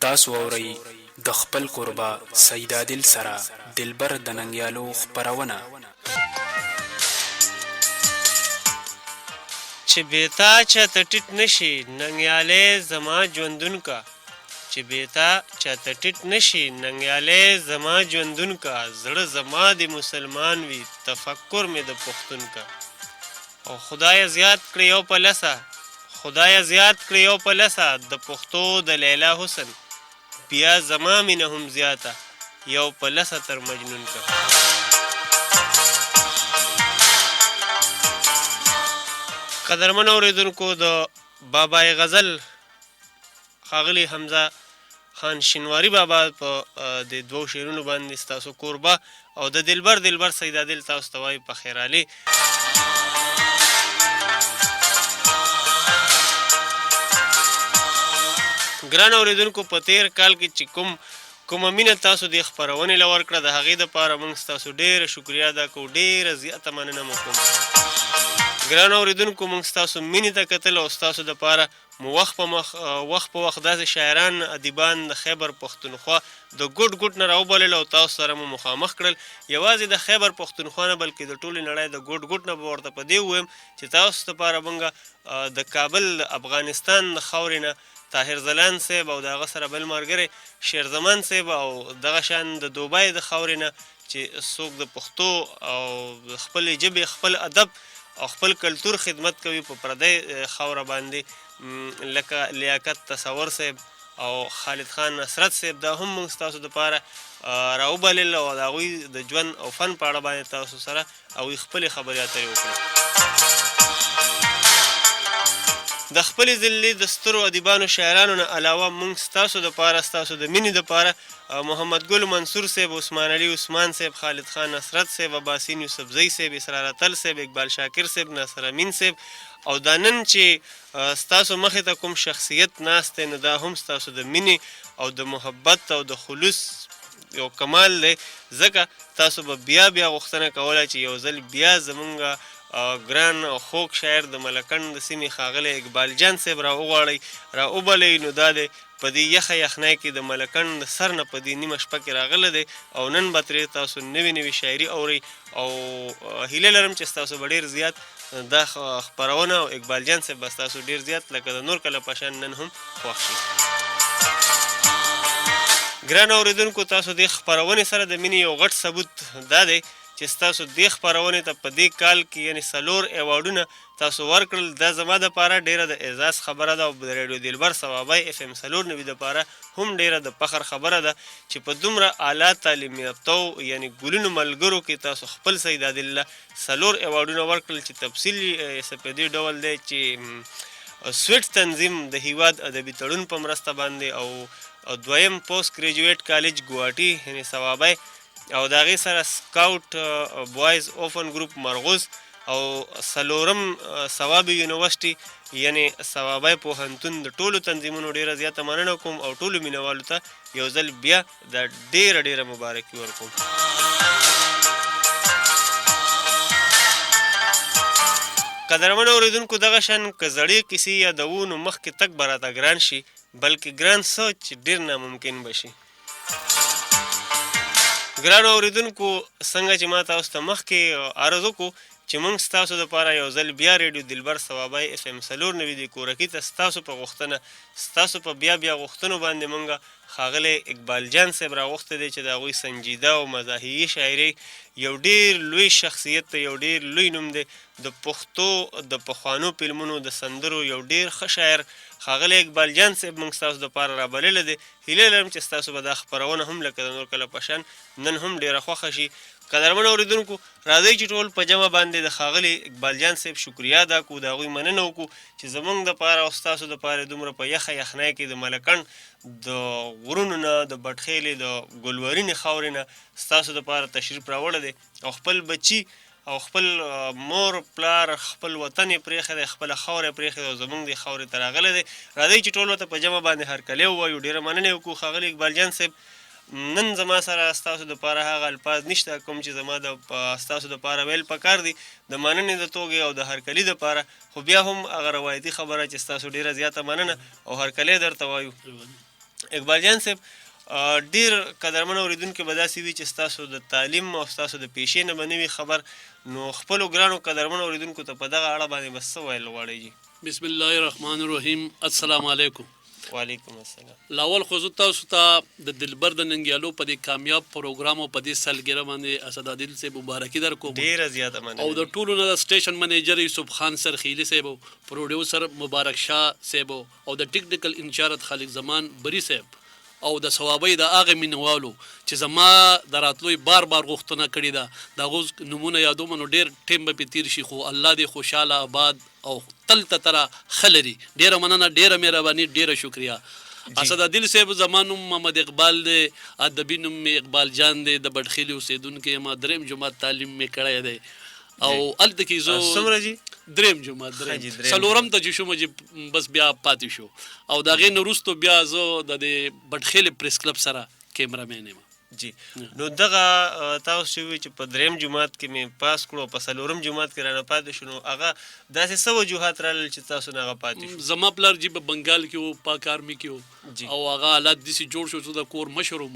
تاسو اورئ د خپل قربا سید عادل سره دلبر د ننګیالو خپرونه. چې بیتا چاته ټیټ نشي ننګیالې زما ژوندون کا، چې بیتا چاته ټیټ نشي ننګیالې زما ژوندون کا، زړه زما د مسلمان وي تفکر مې د پښتون کا. او خدای زیات کړی یو په لسه، خدای زیات کړی یو په لسه د پښتو د لیلا حسن، بیا زما مینه هم زیاته یو په لسه تر مجنون کا. قدرمن اوریدونکو، د بابای غزل ښاغلي حمزه خان شینواري بابا په د دوو شعرونو باندې ستاسو کوربه او د دلبر سید عادل تاسو ته وایي په خیرالي. ګران اوریدونکو، په تیر کال کې چې کومه مینه تاسو د خپرونې له ورکړه، د هغې دپاره موږ ستاسو ډېره شکریه ادا کوو، ډېره زیاته مننه مو کوو. ګران اوریدونکو، موږ ستاسو مینې ته کتل او ستاسو دپاره مو وخت په وخت داسې شاعران ادیبان د خیبر پښتونخوا د ګوټ نه راوبلل او تاسو سره مو مخامخ کړل. یوازې د خیبر پښتونخوا نه بلکې د ټولې نړۍ د ګوټ نه به ورته په دې ووایم چې تاسو دپاره موږ د کابل د افغانستان د خاورې نه طاهر ځلاند صاحب او د هغه سره بل ملګری شیرزمان صاحب او دغه شان د دوبۍ د خاورې نه چې څوک د پښتو او خپلې ژبې خپل ادب او خپل کلتور خدمت کوي په پردی خاوره باندې، لکه لیاقت تصور صاحب او خالد خان نصرت صاحب، دا هم موږ ستاسو دپاره راوبلل او د هغوی د ژوند او فن په اړه باندې تاسو سره هغوی خپلې خبرې اترې وکړې. د خپلې ځلې د سترو ادیبانو شاعرانو نه علاوه موږ ستاسو دپاره ستاسو د مینې دپاره محمد ګل منصور صاحب، عثمان علي عثمان صاحب، خالد خان نصرت صاحب، عباسین یوسفزی صاحب، اسرار اتل صاحب، اقبال شاکر صاحب، ناصر امین صاحب او دا نن چې ستاسو مخې ته کوم شخصیت ناست دی، نو دا هم ستاسو د مینې او د محبت او د خلوص یو کمال دی. ځکه تاسو به بیا غوښتنه کوله چې یو ځل بیا زمونږ ګران او خوږ شاعر د ملکنډ د سیمې ښاغلی اقبال جان صاحب راوبلئ. نو دا دی په دې یخه یخنۍ کې د ملکنډ د سر نه په دې نیمه شپه کې راغلی دی او نن به ترې تاسو نوې شاعري اورئ او هیله لرم چې ستاسو به ډېر زیات دا خپرونه او اقبال جان صاحب به ستاسو ډېر زیات لکه د نور کله په شان نن هم خوښ شي. ګران اوریدونکو، تاسو د خپرونې سره د مینې یو غټ ثبوت دا دی چې ستاسو دې خپرونې ته په دې کال کې یعنې 4 ایوارډونه تاسو ورکړل. دا زما دپاره ډېره د اعزاز خبره ده او د ریډیو دلبر ثوابی FM 94 دپاره هم ډېره د فخر خبره ده چې په دومره اعلی تعلیم یافتو یعنې ګلونو ملګرو کې تاسو خپل سید عادل 4 ایوارډونه ورکړل چې تفصیلي په دې ډول دی چې سویټ تنظیم د هیواد ادبي تړون په مرسته باندې او دویم پوسټ ګریجویټ کالج ګوهاټي یعنې ثوابی او د هغې سره سکاوټ بوایز اوپن ګروپ مرغوز او 4م ثوابي یونیورسټي یعنې ثوابی پوهنتون د ټولو تنظیمونو ډېره زیاته مننه کوم او ټولو مینوالو ته یو ځل بیا د ډېره مبارکي ورکوم. قدرمن اوریدونکو، دغه شان که زړې کیسې یادوو نو مخکې تګ به راته ګران شي، بلکې ګران څه چې ډېر ناممکن به شي. ګرانو اوریدونکو، څنګه چې ما تاسو ته مخکې عرض وکړو چې موږ ستاسو دپاره یو ځل بیا ریډیو دلبر ثوابی FM 94 د کورکي ته ستاسو په غوښتنه ستاسو په بیا غوښتنو باندې موږ ښاغلی اقبال جان صاحب راغوښتی دی چې د هغوی سنجیده او مزاحیه شاعري یو ډېر لوی شخصیت دی، یو ډېر لوی نوم دی د پښتو د پخوانو فلمونو د سندرو یو ډېر ښه شاعر ښاغلی اقبال جان صاحب موږ ستاسو دپاره رابللی دی. هیله لرم چې ستاسو به دا خپرونه هم لکه د نور کله په شان نن هم ډېره خوښه شي. قدرمن اوریدونکو، راځئ چې ټول په جمع باندې د ښاغلي اقبال جان صاحب شکریه ادا کړو، د هغوی مننه وکړو چې زموږ دپاره او ستاسو دپاره دومره په یخه یخنۍ کې د ملکنډ د غرونو نه د بټخیلې د ګلورینې خاورې نه ستاسو دپاره تشریف راوړی دی او خپل بچي او خپل مور پلار خپل وطن یې پرېښی دی، خپله خاوره یې پرېښې ده او زموږ دې خاورې ته راغلی دی. راځئ چې ټول ورته په جمع باندې هرکلی ووایو، ډېره مننه وکړو. ښاغلي اقبال جان صاحب، نن زما سره ستاسو دپاره هغه الفاظ نشته کوم چې زما د ستاسو دپاره ویل پکار دي د مننې د توګې او د هرکلي دپاره، خو بیا هم هغه روایتي خبره چې ستاسو ډېره زیاته مننه او هرکلی درته وایو. اقبال جان صاحب ډیر قدرمن اوریدونکي به داسې وي چې ستاسو د تعلیم او ستاسو د پیشې نه به نه وي خبر، نو خپلو ګرانو قدرمن اوریدونکو ته په دغه اړه باندې به څه ویل غواړئ جي؟ بسم الله الرحمن الرحیم. السلام علیکم. وعلیکم السلام. لاول خو زه تاسو ته د دلبر د ننګیالو په دې کامیاب پروګرام او په دې سالګرې باندې اسد عادل صاحب مبارکي درکوم. ډیره زیاته مننه. او د ټولو نه د سټیشن منیجر یوسف خان سرخیلی صاحب، پروډیوسر مبارک شاه صاحب او د ټیکنیکل انچارج خالق زمان بری صاحب او د ثوابي د هغه مینوالو چې زما د راتلوی بار غوښتنه کړې ده، د غوز نمونه یادوم. نو ډیر ټیم به تیر شي، خو الله دې خوشاله آباد او تل ترا خلري. ډیره مننه، ډیره مهرباني، ډیره شکریا. اسد عادل صاحب زمانو محمد اقبال دی، ادبي نوم اقبال جان دی، د بډخیلی اوسیدونکو ما دریم جماعت تعلیم می کړی دی او الته کې زو څومره جی؟ دریم جماعت څلورم ته چې شوم چې بس بیا پاتې شو او دا غي نورستو بیا زه د بډخیلی پریس کلب سره کیمرامین یم جی. نو دغه تاسو چې په دریم جماعت کې مې پاس کړو، په څلورم جماعت کې رانه پاتې شو، نو هغه داسې څه وجوهات رالل چې تاسو نه هغه پاتې شو؟ زما پلار جی په بنګال کې و، پاک آرمي کې و او هغه حالات داسې جوړ شو چې د کور مشر وم.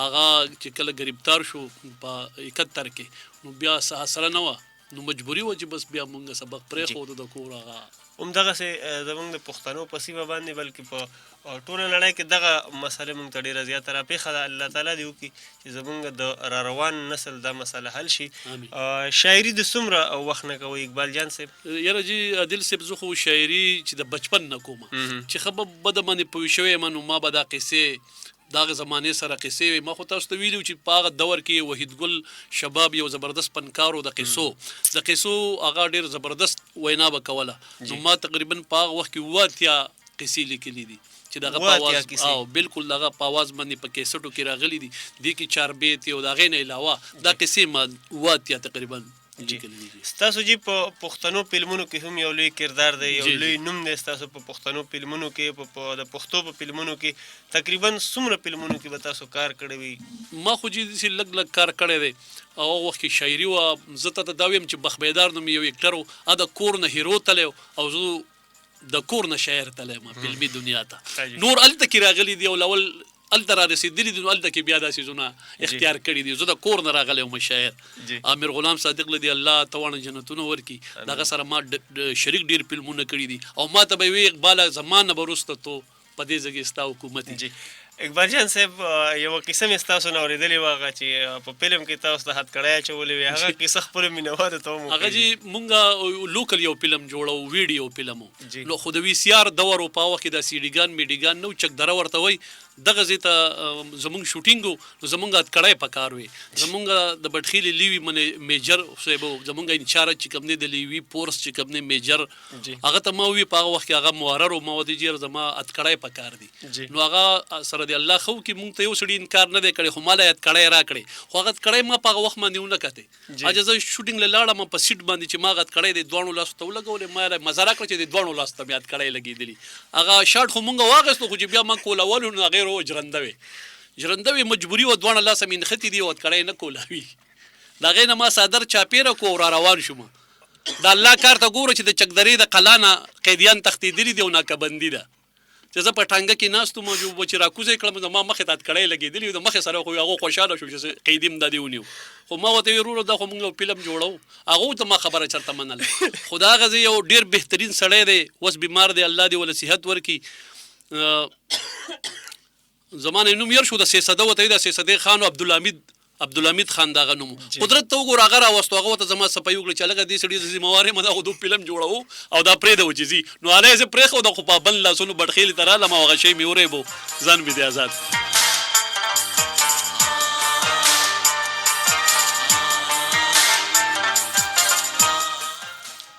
هغه چې کله ګرفتار شو په 71 کې، نو بیا سره نه وه، نو مجبوري وه چې بس بیا مونږ سبق پرېښود د کور. هغه همدغسې زموږ د پښتنو په سیمه باندې بلکې په ټوله نړۍ کې دغه مسله موږ ته ډېره زیاته راپېښه ده. الله تعالی دې وکړي چې زموږ د را روان نسل دا مسله حل شي. شاعري د څومره وخت نه کوئ اقبال جان صاحب؟ یاره جي عادل صاحب زه خو شاعري چې د بچپن نه کومه، چې ښه به بده باندې پوه شوی یم، نو ما به دا قصې دغه زمانې سره قصې وي. ما خو تاسو ته ویلي چې په هغه دور کې وحید ګل شباب یو زبردست فنکارو د قصو هغه ډېر زبردست وینا به کوله. نو ما تقریبا په هغه وخت کې 80 قصې لیکلي دي چې دغه په اواز او بالکل دغه په اواز باندې په کیسټو کې راغلي دي. دې کې 4 بیت او دغه نه علاوه دا قصې ما 80 تقریبا لیکلي دي. ستاسو جی په پښتنو فلمونو کې هم یو لوی کردار دی، یو لوی نوم دی ستاسو په پښتنو فلمونو کې، په د پښتو په فلمونو کې. تقریبا څومره فلمونو کې به تاسو کار کړی وي؟ ما خو جی لږ لږ کار کړی دی او وخت کې شاعري وه. زه ته دا ویم چې بخبیدار نوم یو اکټر و، د کور نه هیرو تلی او زه د کور نه شاعر تلی یم فلمي دنیا ته. نور هلته کې راغلي دي او لول هلته را رسېدلي دي، نو هلته کې بیا دا څیزونه اختیار کړي دي. زه د کور نه راغلی وم شاعر. امیر غلام صادق لدی الله تواڼه جنتونه ورکړي، دغه سره ما شریک ډېر فلمونه کړي دي او ما ته به وی اقباله زمان نه به وروسته تو په دې ځای کې ستا حکومت. اقبال جان صاحب یو کیسه مې ستاسو نه اورېدلې وه، هغه چې په فلم کې تاسو ته هتکړۍ اچولې وې، هغه کیسه خپلو مینهوالو ته هم هغه جی مونږ لوکل یو فلم جوړو، ویډیو فلم و. نو خو د وی سی آر دور و، په هغه وخت کې د سیډیګان میډیګان نو چک دره ورته وایي. دغه ځای ته زمونږ شوټینګ و، نو زمونږ هتکړۍ په کار وې. زمونږ د بډخیلي لیوي میجر صاحب زمونږ انچارج چې کوم دی د لیوي پورس چې کوم دی میجر، هغه ته ما ووي په هغه وخت کې هغه مورر و، ما ورته جیر زما هتکړۍ په کار دي. نو هغه سره د الله خو کې مونږ ته یو سړي انکار نه دی کړی، خو ما له هتکړۍ راکړې، خو هغه هتکړۍ ما په هغه وخت باندې ونه کتې. اجازه شوټینګ له لاړم په سیټ باندې چې ما هغه هتکړۍ د دواړو لاسو ته ولګولې، ما مزه راکړه چې د دواړو لاسو ته مې هتکړۍ لګېدلي. هغه شاټ خو مونږ واخیستو، خو چې بیا ما کولولو نو هغې ژرنده وې مجبوري وه، دواړه لاسه مې نښتې دي او هتکړۍ نه کولاوي. د هغې نه ما څادر چاپېره کړو او را روان شوم. د الله کار ته ګوره چې د چکدرې د قلا نه قیدیان تښتېدلي دي او ناکهبندي ده، چې زه په ټانګه کې ناست وم چې راکوزه یې کړم، زما مخې ته هتکړۍ لګېدلي وي، د مخې سره خو هغه خوشحاله شو چې قیدي م دا دې ونیو. خو ما ورته ویل وروره دا خو موږ یو فلم جوړو، هغو ته ما خبره چېرته منله. خو د هغه ځای یو ډېر بهترین سړی دی، اوس بیمار دی، الله دې ولې صحت ورکړي. زما نه نوم یار شو، د سیسده ورته د سیسدې خان عبدالحمید خان دغه نوم. قدرت ته وګوره هغه راوستو، هغه ورته زما صفایي وکړه چې هلکه دې سړي ذمهوار یم، دا خو دو فلم جوړوو او دا پرېږده و چې ځي. نو هلی یې زه پرېښودم، خو په بل لاسونو بډخیلي ته رالم او هغه شی مې وریبو، ځان مې دی آزاد.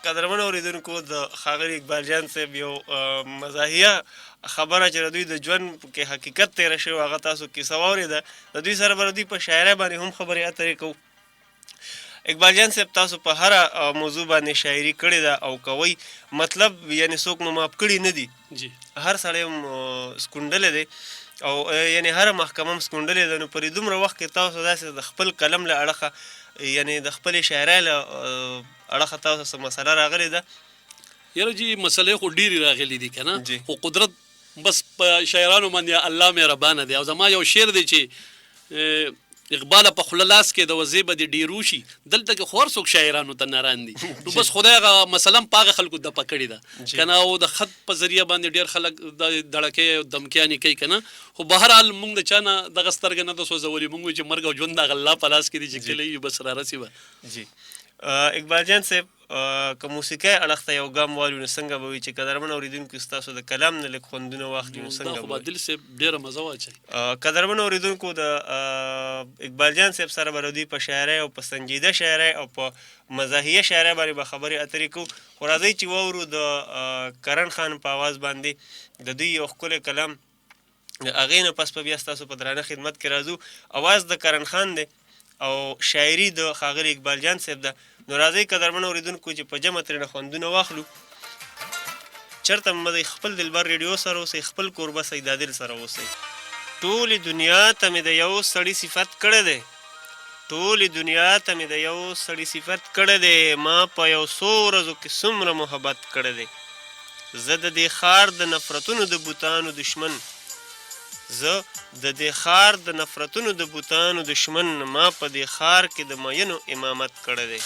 قدرمن اوریدونکو، د ښاغلي اقبال جان صاحب یو مزاحیه خبره چې د دوی د ژوند کې حقیقت تېره شوې هغه تاسو کیسه واورېده. د دوی سره به د دوی په شاعرۍ باندې هم خبرې اترې کوو. اقبال جان صاحب تاسو په هره موضوع باندې شاعري کړې ده او کوئ، مطلب یعنې څوک مو معاف کړي نه دي، هر سړی هم سکونډلی دی او یعنې هره محکمه هم سکونډلې ده. نو په دې دومره وخت کې تاسو داسې د خپل قلم له اړخه یعنې د خپلې شاعرۍ له اړخه تاسو څه مسله راغلې ده؟ یاره جي مسلې خو ډېرې راغلي دي که نه، خو قدرت بس په شاعرانو باندې الله مهربانه دی. او زما یو شعر دی چې اقبال په خوله لاس کې د وزیبه د ډیرو شي، دلته کې خور څوک شاعرانو ته ناران دي. نو بس خدای هغه مثلا پاغه خلکو د پکړی ده کنه، او د خط په ذریعہ باندې ډیر خلک د دړکې او دمکیانی کوي کنه. خو بهر حال مونږ د چانه د غسترګ نه د سوزولي مونږ چې مرګ او ژوند د الله په لاس کې دي چې کلی بس را رسی به. جی اقبال جان صاحب که موسیقۍ اړخ ته یو ګام والو نو څنګه به وي چې قدرمن اورېدونکو ستاسو د کلام نه لږ خوندونه واخلي نو څنګه به وي؟ دل صاحب ډېره مزه واچوي. قدرمن اورېدونکو د اقبال جان صاحب سره به دوی په شاعرۍ او په سنجیده شاعرۍ او په مزاحیه شاعرۍ باندې به خبرې اترې کوو. خو راځئ چې واورو د کرن خان په آواز باندې د دوی یو ښکلی کلام. هغې نه پس به بیا ستاسو په درانه خدمت کې راځو. آواز د کرن خان دی او شاعري د ښاغلي اقبال جان صاحب ده. نو راځئ قدرمن اورېدونکو چې په جمع ترېنه خوندونه واخلو. چېرته مه خپل دلبر ریډیو سره اوسئ، خپل کوربه سید عادل سره اوسئ. ټولې دنیا ته مې د یو سړي صفت کړی دی، ټولې دنیا ته مې د یو سړي صفت کړی دی، ما په یو څو ورځو کې څومره محبت کړی دی. زه د دې ښار د نفرتونو د بوتانو دشمن، زه د دې ښار د نفرتونو د بوتانو دشمن، ما په دې ښار کې د مینو امامت کړی دی.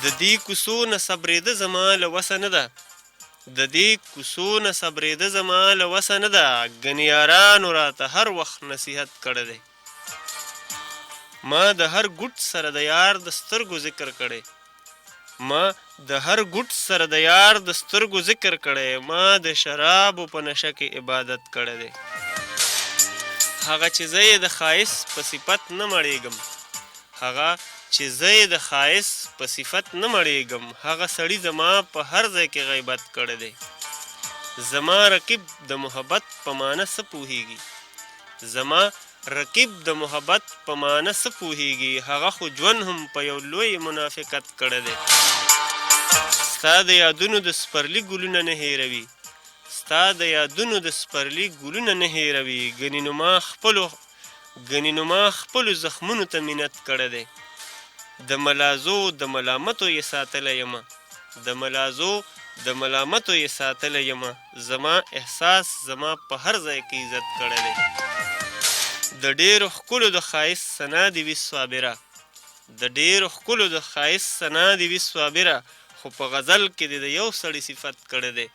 د دې کوڅو نه صبرېده زما له وسه نه ده، د دې کوڅو نه صبرېده زما له وسه نه ده، ګنې یارانو راته هر وخت نصیحت کړی دی. ما د هر ګوټ سره د یار د سترګو ذکر کړی، ما د هر ګوټ سره د یار د سترګو ذکر کړی، ما د شرابو په نشه کې عبادت کړی دی. هغه چې زه یې د ښایست په صفت نه مړېږم، هغه چې زه یې د ښایست په صفت نه مړېږم، هغه سړي زما په هر ځای کې غیبت کړی دی. زما رقیب د محبت په معنی څه پوهېږي، زما رقیب د محبت په معنی څه پوهېږي، هغه خو ژوند هم په یو لوی منافقت کړی دی. ستا د یادونو د سپرلي ګلونه نه هېروي، ستا د یادونو د سپرلي ګلونه نه هېروي، ګنې نو ما خپلو زخمونو ته منت کړی دی. د ملازو د ملامتو یې ساتلی یمه، د ملازو د ملامتو یې ساتلی یمه، زما احساس زما په هر ځای کې عزت کړی دی. د ډېرو ښکلو د ښایست ثنا دې وي صابره، د ډېرو ښکلو د ښایست ثنا دې وي صابره، خو په غزل کې دې د یو سړي صفت کړی دی.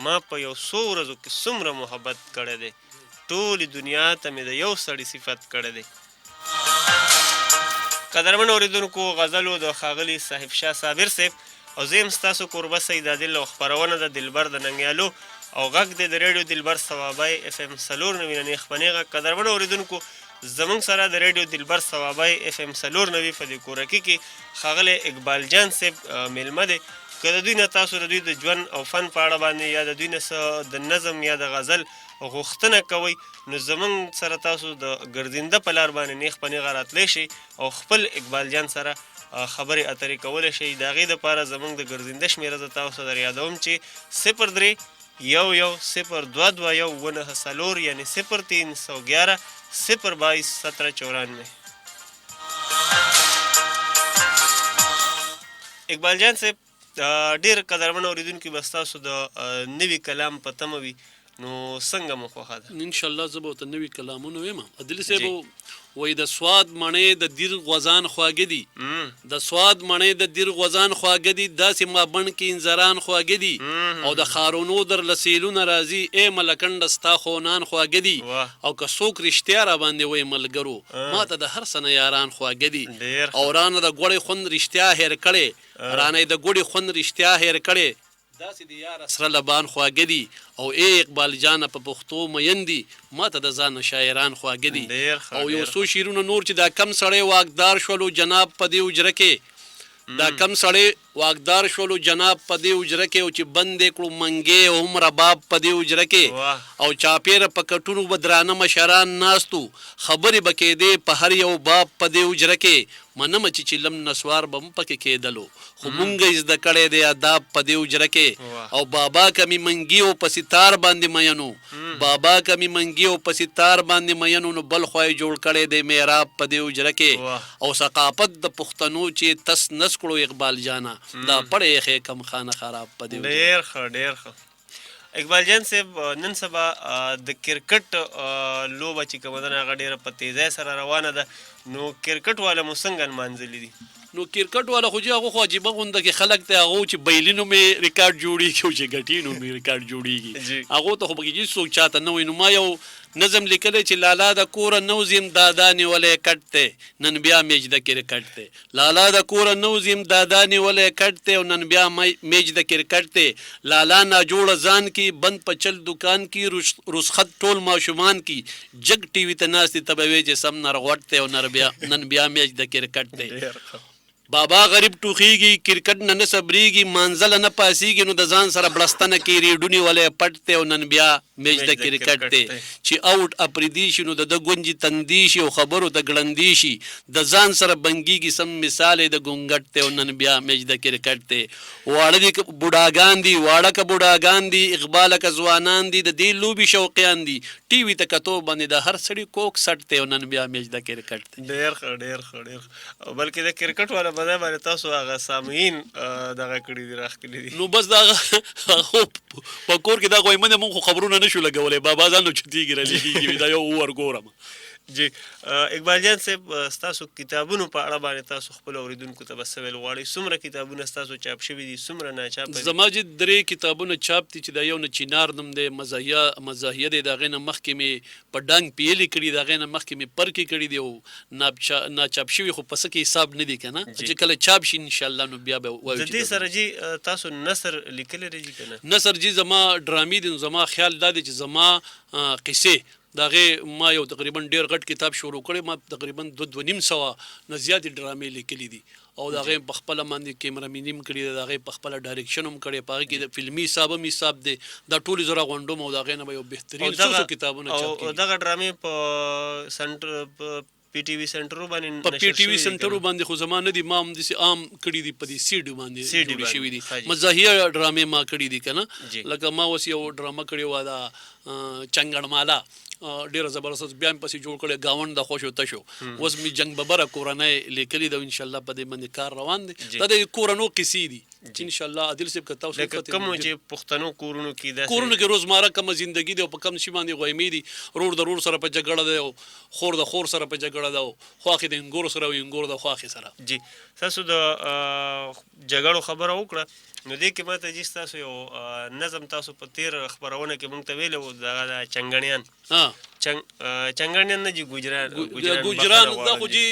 ما په یو څو ورځو کې څومره محبت کړی دی، ټولې دنیا ته مې د یو سړي صفت کړی دی. قدرمن اورېدونکو، غزلو د ښاغلي صاحب شاه صابر صاحب او زه یم ستاسو کوربه سید عادل او خپرونه د دلبر د ننګیالو او غږ دی د ریډیو دلبر ثوابای اف ام 94.9 خپرنې غږ. قدرمن اورېدونکو، زموږ سره د ریډیو دلبر ثوابای اف ام 94.9 په دې کورکي کې ښاغلی اقبال جان صاحب میلمه دی. که د دوی نه تاسو د دوی د ژوند او فن په اړه باندې یا د دوی نه څه د نظم یا د غزل غوښتنه کوئ، نو زموږ سره تاسو د ګرځنده په لار باندې نیغ په نیغه راتلی شئ او خپل اقبال جان سره خبرې اترې کولی شئ. د هغې دپاره زموږ د ګرځنده شمېره زه تاسو در یادوم چې 03-11-02-21 یعنې 0311-022-1794. اقبال جان صاحب، ډېر قدرمن اورېدونکي به ستاسو د نوي کلام په تمه وي، نو څنګه مو خوښه ده؟ انشاءالله زه به ورته نوي کلامونه ویم. عدلي صاحب وایي د سواد مڼې د دیر غوزان خواږه دي، د سواد مڼې د دیر غوزان خواږه دي، داسې ما بڼ کې انځران خواږه دي، او د ښارونو در لسیلونه راځي، ای ملکنډه ستا خونان خواږه دي، او که څوک رښتیا را باندې وایي ملګرو، ما ته د هر څه نه یاران خواږه دي، او رانه د ګوړې خوند رښتیا هېر کړې، رانه د ګوړې خوند رښتیا هېر کړې، داسې د یار سره لبان خواږه دي، او ای اقبال جانه په پښتو مین دي، ما ته د ځانه شاعران خواږه دي. او یو څو شعرونه نور چې دا کم سړی واکدار شولو جناب په دې اجره کې، دا کم سړی واکدار شولو جناب په دې اجره کې، او چې بندې کړو منګې او هم رباب په دې اجره کې، او چاپېره په کټونو به درانه مشران ناستو، خبرې به کېدې په هر یو باب په دې اجره کې، منمه چې چلم نسوار به م پکې کېدلو، خو مونږ یې زده کړی دی اداب په دې اجره کې، او بابا کمی منګي او په ستار باندې مینو، بابا کمی منګي او په ستار باندې مینو، نو بل خوا یې جوړ کړی دی میراب په دې اجره کې، او ثقافت د پښتنو چې تس نس کړو اقبال جانا، دا پړې یې کم خانه خراب په دې. ډېر ښه، ډېر ښه. اقبال جان صاحب نن سبا د کرکټ لوبه چې کومه ده هغه ډېره په تیزۍ سره روانه ده نو کرکټ والا مو څنګه نمانځلي دي نو کرکټ والا خو هغه خو عجیبه غونډه کې خلک ته هغه چې بیلینو مې ریکارډ جوړیږي او چې ګټینو مې ریکارډ جوړیږي هغه ته خو بګی څوک چاته نه وي نو ما یو نظم لیکلی چې لالا د کوره نو زیم دادا نیولې کټ ته نن بیا میچ د کرکټ ته لالا د کوره نو زیم دادا نیولې کټ ته او نن بیا میچ د کرکټ ته لالا نا جوړ ځان کی بند پچل دکان کی رسخت ټول ماشومان کی جگ ټي وي ته ناستې تبوي چې سم نرغوټ ته او نن بیا میچ د کرکټ ته بابا غریب ټوخیږي کرکټ نه صبرېږي مانځل نه پاسیږي نو د ځان سره بلستنه کې ریډونی ولې پټ ته او نن بیا میچ د کرکټ ته چې اوټ اپریدي شي نو د ګونجي تندي شي او خبرو ته ګړندي شي د ځان سره بنګيږي سم مثال د ګونګټ ته او نن بیا میچ د کرکټ ته واړه دي بوډاګان دي واړه ک بوډاګان دي اقبال ک ځوانان دي د دې لوبي شوقیان دي ټي وي ته کتو باندې د هر سړي کوک سټ ته او نن بیا میچ د کرکټ ته ډېر بلکې د کرکټ والا په ځای باندې تاسو هغه سامعین دغه کړي دي راخکلي دي نو بس دا په کور کې دا کوئی منه مونږ خبرونه نشو لګولې بابا ځانو چتیږي را لګيږي دا یو ورګورم جی اقبال جان صاحب ستاسو کتابونو په اړه باندې تاسو خپل اوریدونکو ته بس ویل غواړئ څومره کتابونه ستاسو چاپ شوي دي څومره نه چاپ دي زما چې 3 کتابونه چاپ دي چې دا یو نه چینار نوم دی مزاحیه دی دغه نه مخکې مې په ډنګ پیلي کړي دغه نه مخکې مې پرکې کړي دی او نا چاپ شوي خو پس کې حساب نه دی کنه چې کله چاپ شي ان شاء الله نو بیا به وایو د دې سره جی تاسو نثر لیکلی دی کنه نثر جی زما ډرامې دي زما خیال دا دی چې زما قصې داغه ما یو تقریبا ډیر غټ کتاب شروع کړی ما تقریبا 2.5 نه زیات ډرامې لیکلي دي او داغه په خپل باندې کیمرامینیم کړی داغه په خپل ډایرکشن هم کړی پاره کې د فلمي حساب دی دا ټول زره غونډو مو داغه نه یو بهترین څو کتابونه چاپ کړي او دغه ډرامې په سنټر پی ټي وي سنټرو باندې په پی ټي وي سنټرو باندې خو زمانه دي ما هم د عام کړي دي په دې سیډ باندې جوړ شوی دي مزاحیه ډرامې ما کړي دي کنه لکه ما وس یو ډرامه کړی و دا چنګړمالا ډیر زبردست بیا پسې جوړ کړي گاوند د خوشو تشو اوس می جنگ ببره کورنۍ لیکلي دا ان شاء الله په دې باندې کار روان دي دا د کورونو قصې دي ان شاء الله عادل صاحب کتاو سره کوم چې پښتنو کورونو کې کورونو کې روزمره کوم ژوندۍ دی او په کم شي باندې غوېمې دي رور د رور سره په جګړه دی خور د خور سره په جګړه دی خواخې د انګور سره او انګور د خواخې سره جی تاسو د جګړو خبره وکړه نو دې کې ماته جی تاسو یو نظم تاسو په تیر خبرونه کې مونږ ته ویلو د چنګړیان چنګړیان نه جی ګوجران دا خو جی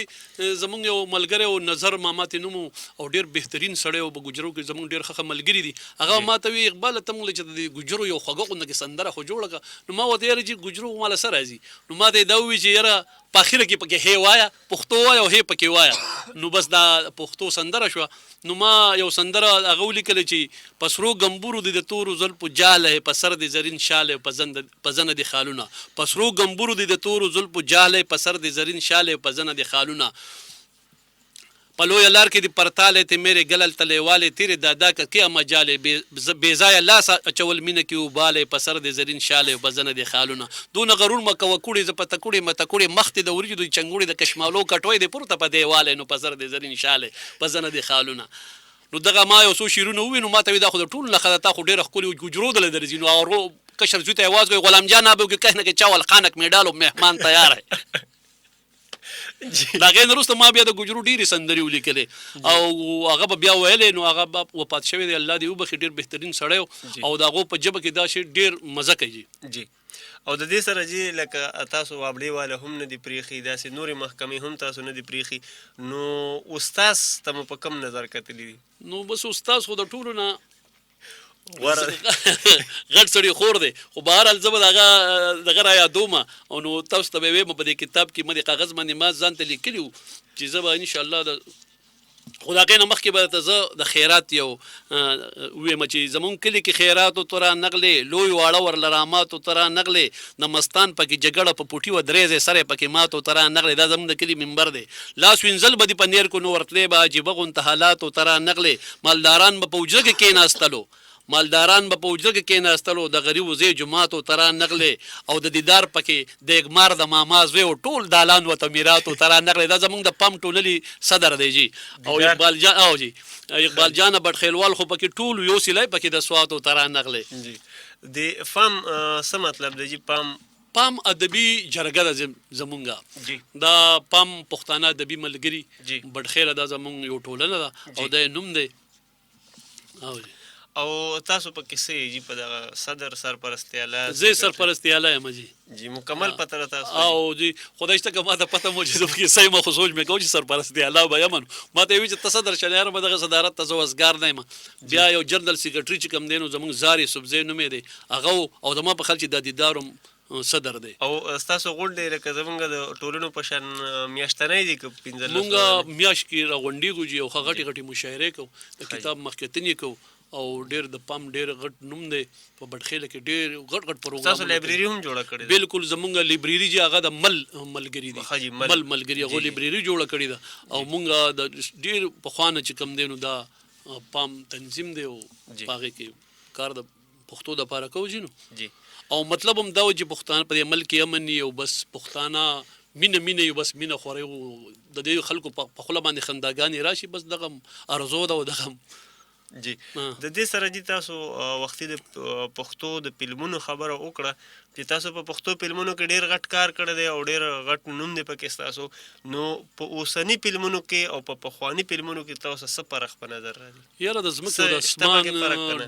زمونږ یو ملګری او نظر مامات نومو او ډیر بهترین سړی او بګجرو کې زمونږ ډیر ښه ملګری دي هغه ماته وی اقبال ته مونږ چې د ګجرو یو خوګه غونډه کې سندره خو جوړه نو ما وته یاره جی ګجرو مال سره راځي نو ماته دا وی چې یاره په اخر کې پکې هي وایا پښتو وایا او هي پکې وایا نو بس دا پښتو سندره شو نو ما یو سندره هغه ولیکل چې پسرو ګمبورو د تورو زلپو جاله په سر د زرین شاله په زنه د خالونه پسرو ګمبورو د تورو زلپو جاله په سر د زرین شاله په زنه د خالونه پلو یلار کې د پرتاله ته میرے گلل تلیواله تیرے دادا کا کیا مجاله بیزای لاس اچول مینه کې وباله په سر د زرین شاله په زنه د خالونه دون غرور مکو کوړي ز پته کوړي مته کوړي مخت د ورجو د چنګوړي د کشمالو کټوي د پورته په دیواله نو په سر د زرین شاله په زنه د خالونه نو دغه ما یو څو شیرونه وینم ماته دا خو د ټول نه خدای خو ډیره خولي ګجرو دل درځي نو اورو کشر زوته आवाज کوي غلام جان ابو کې کهنه کې چاول خانک میډالو مهمان تیار ہے دا غیر وروسته ما بیا د ګجرو ډیرې سندرې ولیکلې او هغه بیا ویلې نو هغه وفات شوی دی الله دې وبخښي ډیر بهترین سړی او د هغو په ژبه کې دا شی ډیر مزه کوي جی او د دې سره جی لکه تاسو وابړې والا هم نه دي پریخي داسې نورې محکمې هم تاسو نه دي پریخي نو استاذ ته مو په کم نظر کتلی دي نو بس استاذ خو د ټولو نه غټ سړی خور دی خو بهرحال زه به دغه را یادومه او نو تاسو ته به ویم په دې کتاب کې مې د کاغذ باندې ما ځان ته لیکلي وو چې زه به انشاءالله د خو د هغې نه مخکې به درته زه د خیرات یو ویم چې زمونږ کلي کې خیراتو ته را نغلې لوی واړه ورلراماتو ته را نغلې د مستان پکې جګړه په پوټي و درېزې سر یې پکې ماتو ته را نغلې دا زمونږ د کلي منبر دی لاس وینځل به دې په نیر کو نو ورتلې به عجیبه غونته حالاتو ته را نغلې مالداران به په اوجره کې کېناستلو مالداران به په اوجره کې کېناستلو د غریبو زی جماعتو ته را نغلې او د دیدار پکې د اګمار د ماما زوی او ټول دالان و تعمیراتو ته را نغلې دا زمونږ د پم ټوللي صدر دی جی او اقبال جان اقبال جان بټخیلوال خو پکې ټول یو سیلای پکې د سواتو ته را نغلې جی د فام څه مطلب دی جی؟ پام ادبي جرګه ده زمونږه. جی دا پام پښتانه ادبي ملګري جی بډخیله دا زمونږ یو ټولنه ده او د نوم دی. او تاسو په کیسه جی په دغه صدر سرپرستی اعلی زه سرپرستی اعلی یم جی مکمل پته تاسو او جی خدای شته که ما ته پته مو چې په کیسه ما خو سوچ مې کوم چې سرپرستی اعلی به یم. ما ته وی چې تصدر شنیار ما دغه صدارت ته زوسګار نه یم. بیا یو جنرال سیکریټری چې کوم دینو زمونږ زاري سبزی نومې دی هغه او د ما په خل چې د دیدارم صدر دی. او تاسو غونډې لکه زمونږ د ټولنو په شان میاشتنۍ دي که 15 مونږ میاشت کې راغونډېږو جی او غټې غټې مشاعرې کوو د کتاب مخکتنې کوو او ډېر د پام ډېر غټ نوم دی په بډخیله کې ډېر غټ غټ پروګرام. تاسو لایبرری هم جوړه کړې ده؟ بالکل زمونږ لایبرری چې هغه د ملګری دی ملګری هغه لایبرری جوړه کړې ده او مونږ د ډېر پخوانه چې کم دی نو دا پام تنظیم دی او هغې کې کار د پښتو دپاره کوو جي نو. او مطلب هم دا و چې پښتانه په دې ملک کې امن او بس پښتانه مینه یو بس مینه خوري او د دې خلکو په خوله باندې خنداګانې راشي بس دغه ارزو ده او دغه جی. د دې سره جی تاسو وختي د پښتو د فلمونو خبره وکړه چې تاسو په پښتو فلمونو کې ډېر غټ کار کړی دی او ډېر غټ نوم دی پکې ستاسو. نو په اوسني فلمونو کې او په پخواني فلمونو کې تاسو څه فرق په نظر راځي؟ یاره د ځمکې او د اسمان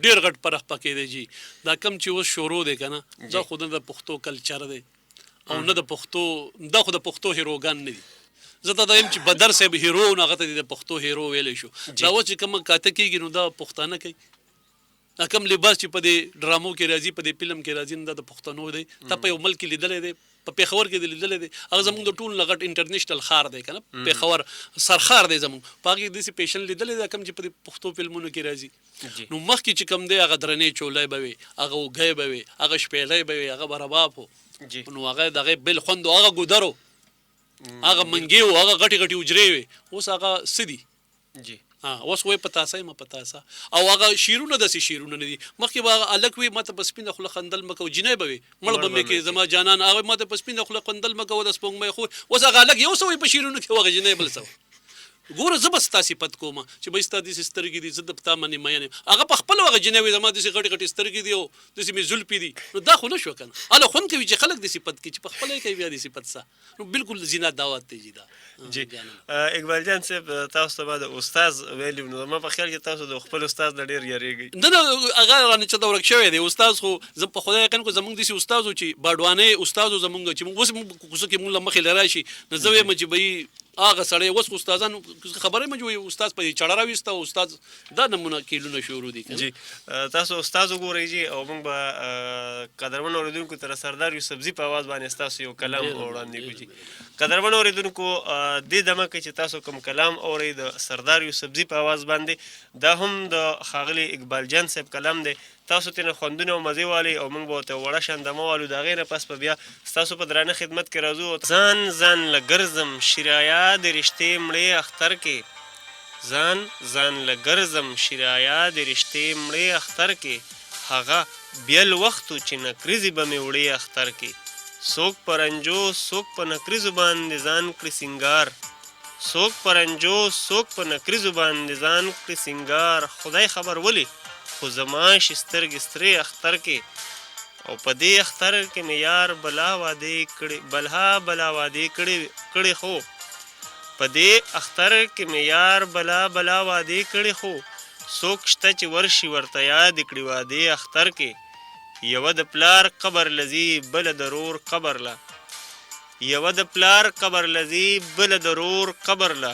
ډېر غټ فرق پکې دی جی. دا کم چې اوس شروع دی که نه دا خو نه د پښتو کلچر دی او نه د پښتو دا خو د پښتو هیروګان نه دي. زه ته دا یم چې بدر صاحب هیرو نو هغه ته د پښتو هیرو ویلی شو. دا اوس چې کومه کاته کېږي نو دا پښتانه کوي. دا کوم لباس چې په دې ډرامو کې راځي په دې فلم کې راځي نو دا د پښتنو دی. تا په یو ملک کې لیدلی دی په پېښور کې لیدلی دی هغه زموږ د ټول نه غټ انټرنیشنل ښار دی که نه پېښور سرښار دی زموږ په هغې کې داسې پیشن لیدلی دی کوم چې په دې پښتو فلمونو کې راځي. نو مخکې چې کوم دی هغه درنې چولی به وي هغه اوږی به وي هغه شپېلی به وي هغه به رباب و نو هغه د هغې بل خوند و هغه ګودر و هغه منګې و هغه غټې غټې حجرې وې. اوس هغه څه دي؟ اوس وایي پتاسه یم پتاسه او هغه شیرونه داسې شیرونه نه دي. مخکې به هغه هلک وي ما ته په سپینه خوله خندل مه کوه جینۍ به وي مړ به مې کې زما جانان هغه ما ته په سپینه خوله خندل مه کوه د سپوږمۍ خو اوس هغه هلک یو څه وایي په شیرونو کې هغه جینۍ بل څه ګوره زه به ستا صفت کوم چې به ستا داسې سترګې دي زه د تا منې مین یم. هغه په خپله هغه جینۍ وایي زما داسې غټې غټې سترګې دي او داسې مې زلفې دي نو دا خو نه شوه که نه. هله خوند کوي چې خلک دې صفت کوي چې په خپله یې کوي بیا دې صفت سه نو بالکل زینا دعوت دی جی. دا جی اقبال جان صاحب تاسو ته به د استاد ویلي نو ما په خیال کې تاسو د خپل استاد نه ډېر یارېږئ. نه هغه رانه چېرته ورک شوی دی استاد خو زه په خدای یقین کوم زموږ داسې استاد و چې باډوانۍ استاد و زموږ چې اوس موږ کوڅه کې موږ له مخې له راشي نو زه وایم چې به هغه سړی اوس خو استادان خبره مې جوړوي استاد په دې چړه راویسته او استاد دا نمونه کیلونه شروع دي. جی تاسو استاد وګورئ جی او موږ به قدرمن اورېدونکو ته سردار یوسفزي په اواز باندې ستاسو یو کلام وړاندې کړو جی. قدرمن اورېدونکو دې دمه کې چې تاسو کوم کلام اورئ د سردار یوسفزي په اواز باندې دا هم د ښاغلي اقبال جان صاحب کلام دی. تاسو ترې نه خوندونه او مزې والئ او موږ به ورته وړه شاندمه والو د هغې نه پس به بیا ستاسو په درانه خدمت کې راځو. ځان ځان له ګرځم شیرایا د رشتې مړې اختر کې ځان ځان له ګرځم شیرایا د رشتې مړې اختر کې هغه بیل وختو چې نکریزې به مې وړې اختر کې څوک په رنجو څوک په نکریزو باندې ځان کړي سینګار څوک په رنجو څوک په نکریزو باندې ځان کړي سینګار خدای خبر ولې خو زما شي سترګې سترې اختر کې او په دې اختر کې مې یار بلا وعدې کړې بلا وعدې کړې خو په دې اختر کې مې یار بلا وعدې کړې خو څوک شته چې ورشي ورته یاد کړي وعدې اختر کې یوه د پلار قبر لذي بله د رور قبر له یوه د پلار قبر لذي بله د رور قبر له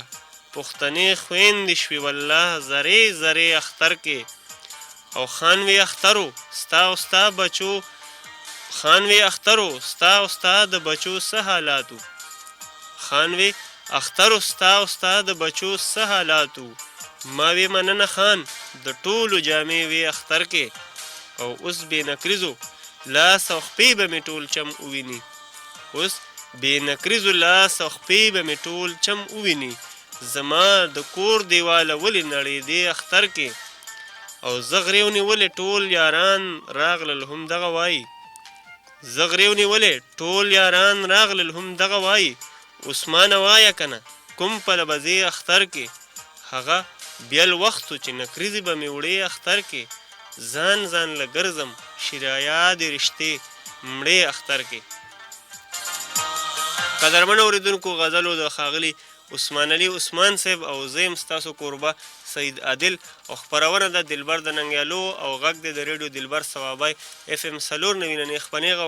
پښتنې خویندې شوې والله زرې زرې اختر کې او خانوي اخترو ستا او ستا بچو خانوي اخترو ستا او ستا د بچو څه حالاتو خانوي اخترو ستا او ستا د بچو څه حالاتو ما وی مننه خان د ټولو جامې وی اختر کې او اوس بې نکریزو لاس او خپې به مې ټول چم وویني اوس بې نکریزو لاس او خپې به مې ټول چم وویني زما د کور دیواله ولې نړېدې اختر کې او زغریو نیولې ټول یاران راغلل هم دغه وایي زغریو نیولې ټول یاران راغلل هم دغه وایي عثمانه وایه که نه کوم پله به ځې اختر کې هغه بیل وختو چې نکریزې به مې وړې اختر کې ځان ځان له ګرځم شیرایا د رشتې مړې اختر کې. قدرمن اوریدونکو، غزلو د ښاغلي عثمان علي عثمان صاحب او زه یم ستاسو کوربه سید عادل او خپرونه ده دلبر د ننګیالو او غږ دی د ریډیو دلبر ثوابای اف ام 94.9 خپرېږه.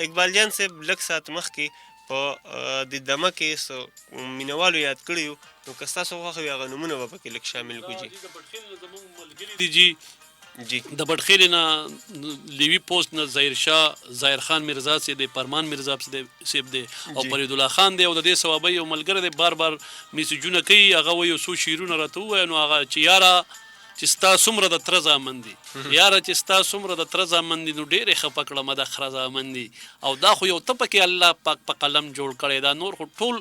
اقبال جان صاحب لږ ساعت مخکې په د دمه کې څو مینوالو یاد کړي وو، نو که ستاسو خوښه وي هغه نومونه به پکې لږ شامل کړو جي. جی د بټخیل نه لیوی پوسټ نه ظاهر شاه ظاهر خان مرزا سي د پرمان مرزا سیب دی او فرید الله خان دی او د دې ثوابي یو ملګری دی بار بار میسجونه کوي، هغه وایي څو شعرونه راته ووایه، نو هغه چې یاره چې ستا څومره د تره زامن دي، یاره چې ستا څومره د تره زامن دي، نو ډېرې ښه پکړه د خره زامن دي، او دا خو یو ته پکې الله پاک په قلم جوړ کړی، دا نور خو ټول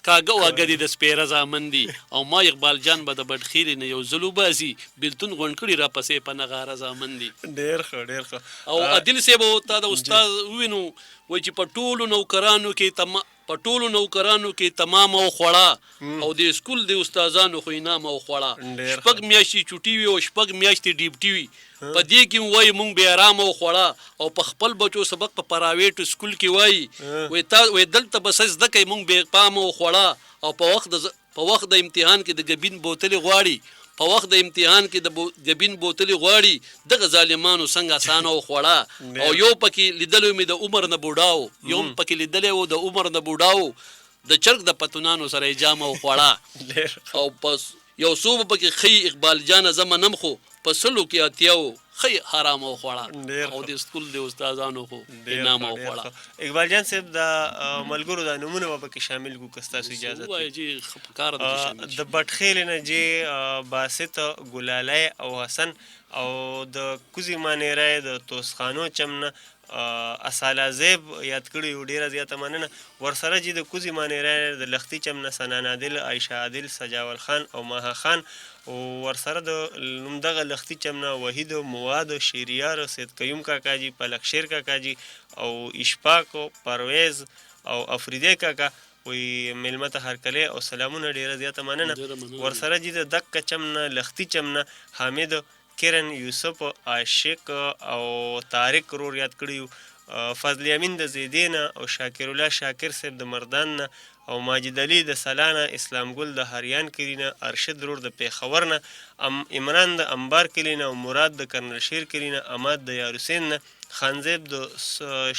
کاغه واګه دي د سپیره زامن دي. او ما اقبال جان به د بټخیل نه یو ځلو باسي بلتون غونډ کړي را پسې په نغاره زامن دي. ډېر ښه ډېر ښه. او عادل صاحب تا د استاد ووینو وایي چې په ټولو نوکرانو کې تمام او خوړه او د سکول د استادانو خو انعام او خوړه، شپږ میاشتې چوټي وي او شپږ میاشتې ډیوټي وي، په دې کې وایي مونږ بې ارامه او خوړه، او په خپل بچو سبق په پراویټ سکول کې وایي دلته بس زده کوي مونږ بې پامه او خوړه، او په وخت د امتحان کې د ګبین بوتلې غواړي، په وخت د امتحان کې د ګبین بوتلې غواړي، دغه ظالمانو څنګه اسانه او خوړه. او یو پکې لیدلو مې د عمر نه بوډاو، یو پکې لیدلی و د عمر نه بوډاو، د چرګ د پتونانو سره جامه او خوړه. او پس یو څو پکې خی اقبال جان زما نم خو په سلو کې اتیاو خی حرام او خوړه، او د سکول د استادانو خو انعام او خوړه. اقبال جان صاحب د ملګرو د نومونه به پکې شامل کړو که ستاسو اجازه وایي جی خپکار د بټخیل نه جی باسط ګلالی او حسن او د کوزي مانیری د توسخانو چمنه اصاله زیب یاد کړي یو ډیره زیاته مننه. ورسره چې د کوزي مانیری د لختي چمنه سنان عادل، عایشه عادل، سجاول خان او ماها خان، او ورسره د دغه لختي چمنه وحید و مواد و شیریار سید قیوم کاکاجي، پلک شیر کاکاجي او اشفاق و پرویز او افریدی کاکا وی میلمه ته هرکلی او سلامونه ډیره زیاته مننه. ورسره چې د دک چمنه لختي چمنه حامد، کرن، یوسف، عاشق او طارق رور یاد کړي، فضل امین د زیدین او شاکر الله شاکر صاحب د مردان نه، او ماجد علي د سلانه، اسلام ګل د هریان کلینه، ارشد رور د پیښور نه، عمران د انبار کلینه، او مراد د کرنل شیر کلینه، اماد د یاروسین نه، خانزیب د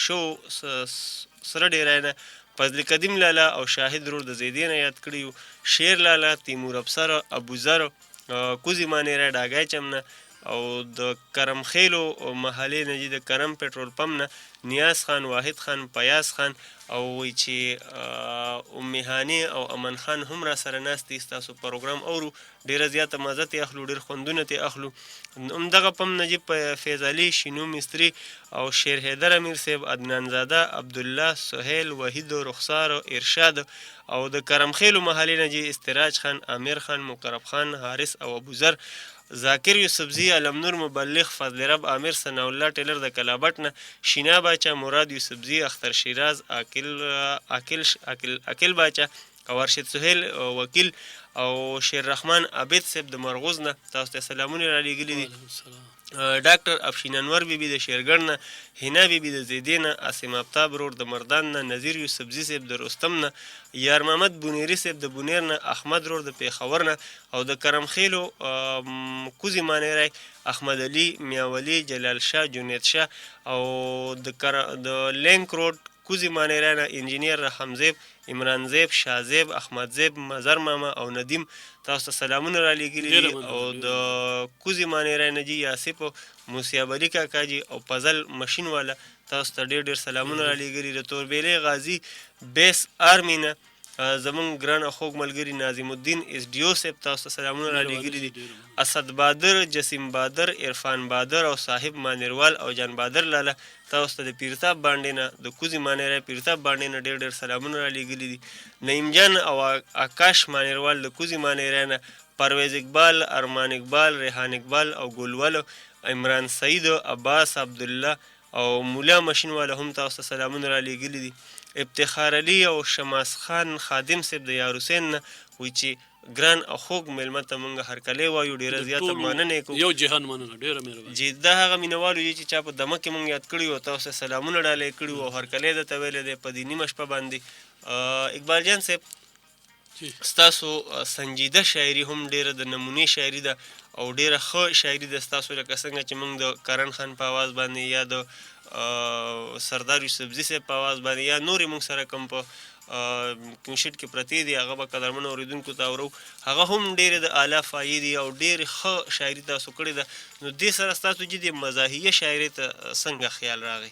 شو سره ډیرای نه، فضل قدیم لالا او شاهد رور د زیدین یاد کړي، شیر لالا، تیمور افسر، ابوذر، کوزي مانیری، ډاګای چمنه، او د کرم خیلو محلې نه د کرم پټرول پمپ نه نیاز خان، واحد خان، پیاز خان، او وایي چې ام هاني او امن خان هم را سره ناست دي. ستاسو پروګرام اورو، ډېره زیاته مزه ترې اخلو، ډېر خوندونه ترې اخلو. همدغه پم نجیب فیض علي، شینو مستري او شیر حیدر امیر صاحب، عدنان زاده، عبدالله، سهیل، وحید، رخسار، ارشاد، او د کرم خیلو محلې نه جي استراج خان، امیر خان، مقرب خان، حارث او ابوذر، ذاکر یوسفزي، علم نور مبلغ، فضل رب امیر، ثناء الله ټیلر د کلابټ نه، شینا باچا، مراد یوسفزي، اختر شیراز، عاقل باچا او ارشد سهیل وکیل، او شیر رحمان عابد صاحب د مرغوز نه تاسو ته سلامونه را لېږلي دي. ډاکټر افشین انور بیبي د شیرګړ نه، هینا بیبي د زیدې نه، عاصم آفتاب رور د مردان نه، نظیر یوسفزي صاحب د رستم نه، یار محمد بونیری صاحب د بونیر نه، احمد رور د پیښور نه، او د کرم خیلو کوزي مانیری، احمد علي، میاولی، جلال شاه، جنید شاه، او د لینک روډ کوزي مانیری نه انجینیر رحم زیب، عمران زیب، شاه زیب، احمد زیب، مظهر ماما او ندیم تاسو ته سلامونه را لېږلي دي. او د کوزي مانیری نه جي یاسف، موسیاب علي کاکاجي او فضل مشین والا تاسو ته ډېر ډېر سلامونه را لېږلي. د توربېلې غازي بیس آرمي نه زمونږ ګران او خوږ ملګري ناظم الدین ایس ډي او صاحب تاسو ته سلامونه را لېږلي دي. اسد بادر، جسیم بادر، عرفان بادر او صاحب مانیروال او جان بادر لاله تاسو ته د پیرتاب باندې نه د کوزي مانیری پیرتاب باندې نه ډېر ډېر سلامونه را لېږلي دي. نعیم جان او آکاش مانیروال د کوزي مانیری نه، پرویز اقبال، ارمان اقبال، ریحان اقبال او ګلول، عمران سعید، عباس عبدالله او مولا مشین والا هم تاسو ته سلامونه را لېږلي دي. افتخار علي او شماس خان خادم صاحب د یار حسین نه وایي چې ګران او خوږ میلمه ته موږ هرکلی وایو. ډېره زیاته مننه کوو. یو جهان مننه، ډېره مهرباني. چې دا هغه مینوالو دي چې چا په دمه کې موږ یاد کړي او تاسو سلامونه ډالۍ کړي او هرکلی درته ویلی دی په دې نیمه شپه باندې. اقبال جان صاحب، ستاسو سنجیده شاعري هم ډېره د نمونې شاعري ده او ډېره ښه شاعري ده ستاسو، لکه څنګه چې موږ د کرن خان په آواز باندې یا د سردار یوسفزي صاحب په آواز باندې یا نورې موږ سره کوم په کنشټ کې پرتې دي هغه به قدرمنو اورېدونکو ته اورو، هغه هم ډېرې د اعلی فایې دي او ډېرې ښه شاعري تاسو کړې ده. نو دې سره ستاسو چې د مزاحیه شاعري ته څنګه خیال راغی؟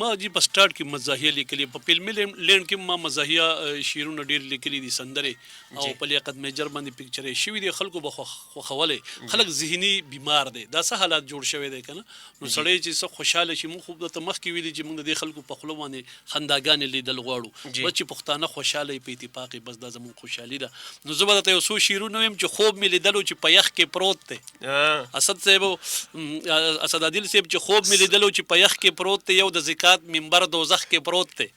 ما جی په سټارټ کې مزاحیه لیکلې، په فلمي لینډ کې ما مزاحیه شعرونه ډېر لیکلي دي، سندرې او په لیاقت میجر باندې پکچرې شوي دي، خلکو به خوښولې. خلک ذهني بیمار دی، دا څه حالات جوړ شوی دی که نه. نو سړی چې څه خوشحاله شي، موږ خو درته مخکې ویلي چې موږ د دې خلکو په خوله باندې خنداګانې لیدل غواړو، بس چې پښتانه خوشحاله په اتفاق، بس دا زموږ خوشحالي ده. نو زه به درته یو څو شعرونه ویم چې خوب مې لیدلو چې په یخ کې پروت دی. اسد عادل صاحب چې خوب مې لیدلو چې په یخ کې پروت دی، یو د زکات منبر دوزخ کې پروت دی.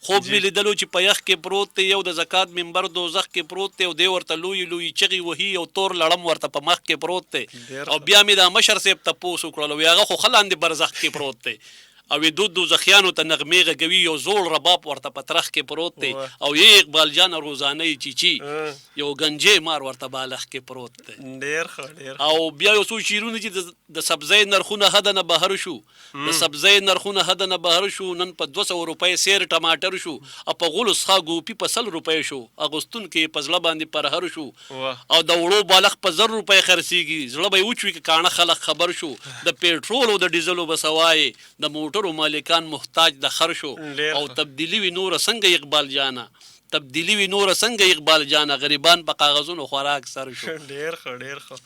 خوب مې لیدلو چې په یخ کې پروت دی، یو د زکات منبر دوزخ کې پروت دی، او دی ورته لوی لوی چغې وهي او تور لړم ورته په مخ کې پروت دی. او بیا مې دا مشر صاحب تپوس وکړل، وی هغه خو ښه لاندې برزخ کې پروت دی. او دو دوزخیانو ته نغمې غږوي، یو زوړ رباب ورته په ترخ کې پروت دی. او یې اقبال جان روزانه چیچی، یو گنجې مار ورته بالغ کې پروت دی. ډېر ښه، ډېر ښه. او بیا یو څو شعرونه چې د سبزۍ نرخونه حد نه بهر شو، د سبزۍ نرخونه حد نه بهر شو، نن په 200 روپۍ سیر ټماټر شو، او په غولو څخه ګوپي په 100 روپۍ شو، اغوستون کې په زړه باندې پرهر شو. او د وړو بالغ په 1000 روپۍ خرڅېږي، زړه به یې وچوي که کاڼه خلک خبر شو. د پیټرول او د ډیزلو به سوای، د موټرو مالکان محتاج د خر شو. او تبدیلی وی نور څنګه اقبال جانا، تبدیلی وی نور څنګه اقبال جانا، غریبان په کاغذونو خوراک سر شو. ډېر ښه، ډېر ښه.